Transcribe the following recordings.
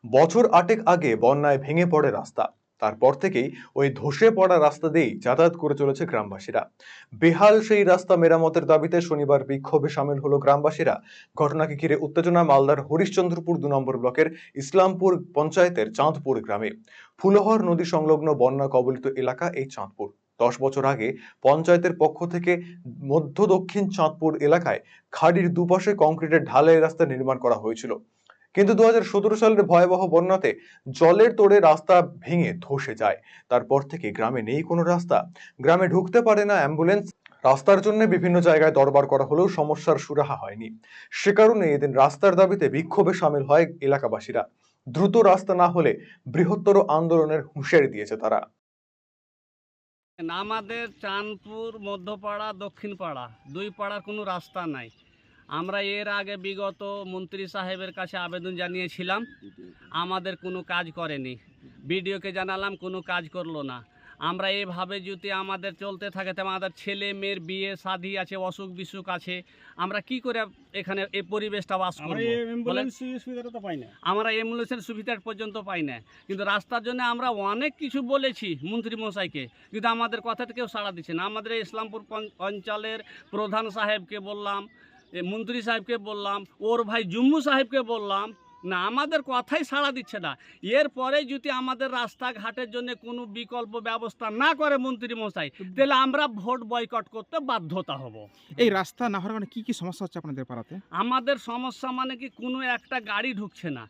বছর ৮ আগে বন্যায় ভেঙে পড়ে রাস্তা। তারপর থেকেই ওই ধসে পড়া রাস্তা দিয়েই যাতায়াত করে চলেছে গ্রামবাসীরা। বেহাল সেই রাস্তা মেরামতের দাবিতে শনিবার বিক্ষোভে সামিল হলো গ্রামবাসীরা। ঘটনাকে ঘিরে উত্তেজনা মালদার হরিশ্চন্দ্রপুর ২ নম্বর ব্লকের ইসলামপুর পঞ্চায়েতের চাঁদপুর গ্রামে। ফুলহর নদী সংলগ্ন বন্যা কবলিত এলাকা এই চাঁদপুর। ১০ বছর আগে পঞ্চায়েতের পক্ষ থেকে মধ্য দক্ষিণ চাঁদপুর এলাকায় খাড়ির দুপাশে কংক্রিটের ঢালাই রাস্তা নির্মাণ করা হয়েছিল, কিন্তু ২০১৭ সালের ভয়াবহ বন্যাতে জলের তোড়ে রাস্তা ভেঙে ধসে যায়। তারপর থেকে গ্রামে নেই কোনো রাস্তা, গ্রামে ঢুকতে পারে না অ্যাম্বুলেন্স। রাস্তার জন্য বিভিন্ন জায়গায় দরবার করা হলেও সমস্যার সুরাহা হয়নি। সে কারণে এদিন রাস্তার দাবিতে বিক্ষোভে সামিল হয় এলাকাবাসীরা। দ্রুত রাস্তা না হলে বৃহত্তর আন্দোলনের হুঁশিয়ারি দিয়েছে তারা। আমাদের চাঁদপুর মধ্যপাড়া দক্ষিণ পাড়া দুই পাড়ার কোনো রাস্তা নাই। আমরা এর আগে বিগত মন্ত্রী সাহেবের কাছে আবেদন জানিয়েছিলাম, আমাদের কোনো কাজ করেনি। বিডিওকে জানালাম, কোনো কাজ করলো না। আমরা এভাবে যদি আমাদের চলতে থাকে, তো আমাদের ছেলে মেয়ের বিয়ে শাদী আছে, অসুখ বিসুখ আছে, আমরা কি করে এখানে এই পরিবেশটা বাস করব? আমরা অ্যাম্বুলেন্সের সুবিধা পর্যন্ত পাই না। কিন্তু রাস্তার জন্য আমরা অনেক কিছু বলেছি মন্ত্রী মশাইকে, কিন্তু আমাদের কথাটা কেউ সাড়া দিচ্ছে না। আমাদের ইসলামপুর অঞ্চলের প্রধান সাহেবকে বললাম, মন্ত্রী সাহেবকে বললাম, ওর ভাই জুম্মু সাহেবকে বললাম, না, আমাদের কথাই সাড়া দিচ্ছে না। এরপরে যদি আমাদের রাস্তাঘাটের জন্য কোনো বিকল্প ব্যবস্থা না করে মন্ত্রী মশাই, তাহলে আমরা ভোট বয়কট করতে বাধ্যতা হব। এই রাস্তা না হওয়ার কারণে কি কি সমস্যা হচ্ছে আপনাদের পাড়াতে? আমাদের সমস্যা মানে কি, কোনো একটা গাড়ি ঢুকছে না,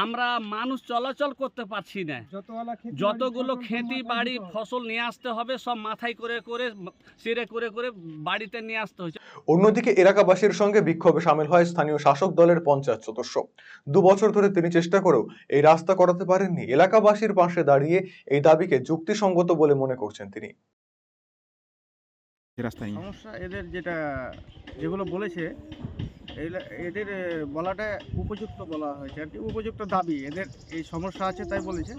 আমরা মানুষ চলাচল করতে পারছি না। যতগুলো খেতি বাড়ি ফসল নিয়ে আসতে হবে, সব মাথায় করে করে সিরে করে করে বাড়িতে নিয়ে আসতে হচ্ছে। অন্যদিকে এলাকাবাসীর সঙ্গে বিক্ষোভে সামিল হয় স্থানীয় শাসক দলের পঞ্চায়েত সদস্য। ২ বছর ধরে তিনি চেষ্টা করেও এই রাস্তা করাতে পারেননি। এলাকাবাসীর পাশে দাঁড়িয়ে এই দাবিকে যুক্তিসঙ্গত বলে মনে করছেন তিনি। এই রাস্তা নিয়ে সমস্যা এদের যেগুলো বলেছে, এদের বলাটা উপযুক্ত বলা হয়েছে আর কি, উপযুক্ত দাবি। এদের এই সমস্যা আছে তাই বলেছে।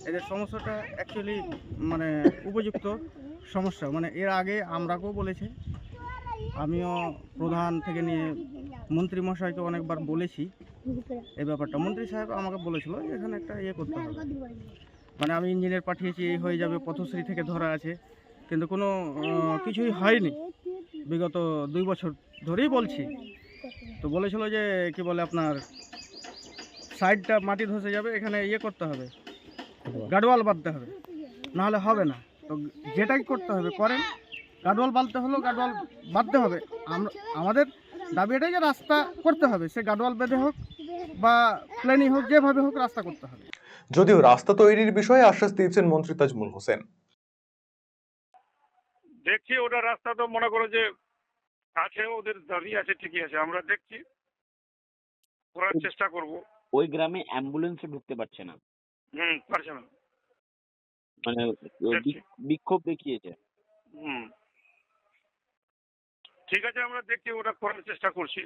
এদের সমস্যাটা অ্যাকচুয়ালি মানে উপযুক্ত সমস্যা। মানে এর আগে আমরাকেও বলেছে, আমিও প্রধান থেকে নিয়ে মন্ত্রী মশাইকে অনেকবার বলেছি এই ব্যাপারটা। মন্ত্রী সাহেব আমাকে বলেছিল এখানে একটা করতে হবে, মানে আমি ইঞ্জিনিয়ার পাঠিয়েছি, এই হয়ে যাবে, পথশ্রী থেকে ধরা আছে, কিন্তু কোনো কিছুই হয়নি। বিগত 2 বছর ধরেই বলছি। তো বলেছিল যে কি বলে আপনার সাইডটা মাটি ধসে যাবে, এখানে করতে হবে, গাডওয়াল বাঁধতে হবে, নাহলে হবে না। তো যেটাই করতে হবে করেন, গাডওয়াল বাঁধতে হলো, গাডওয়াল বাঁধতে হবে। আমাদের দাবি এটাই যে রাস্তা করতে হবে, সে গাডওয়াল বেঁধে হোক বা প্ল্যানিং হোক, যেভাবে হোক রাস্তা করতে হবে। যদিও রাস্তা তৈরির বিষয়ে আশ্বাস দিয়েছেন মন্ত্রী তাজমুল হোসেন। দেখছি ওটা রাস্তা তো মনে করো যে আছে, ওদের দাবি আছে, ঠিকই আছে, আমরা দেখছি, করার চেষ্টা করব। ওই গ্রামে অ্যাম্বুলেন্সে ঢুকতে পারছে না, পারছে না, মানে দেখছি। বিক্ষোভ দেখিয়েছে। ঠিক আছে, আমরা দেখছি, ওটা করার চেষ্টা করছি।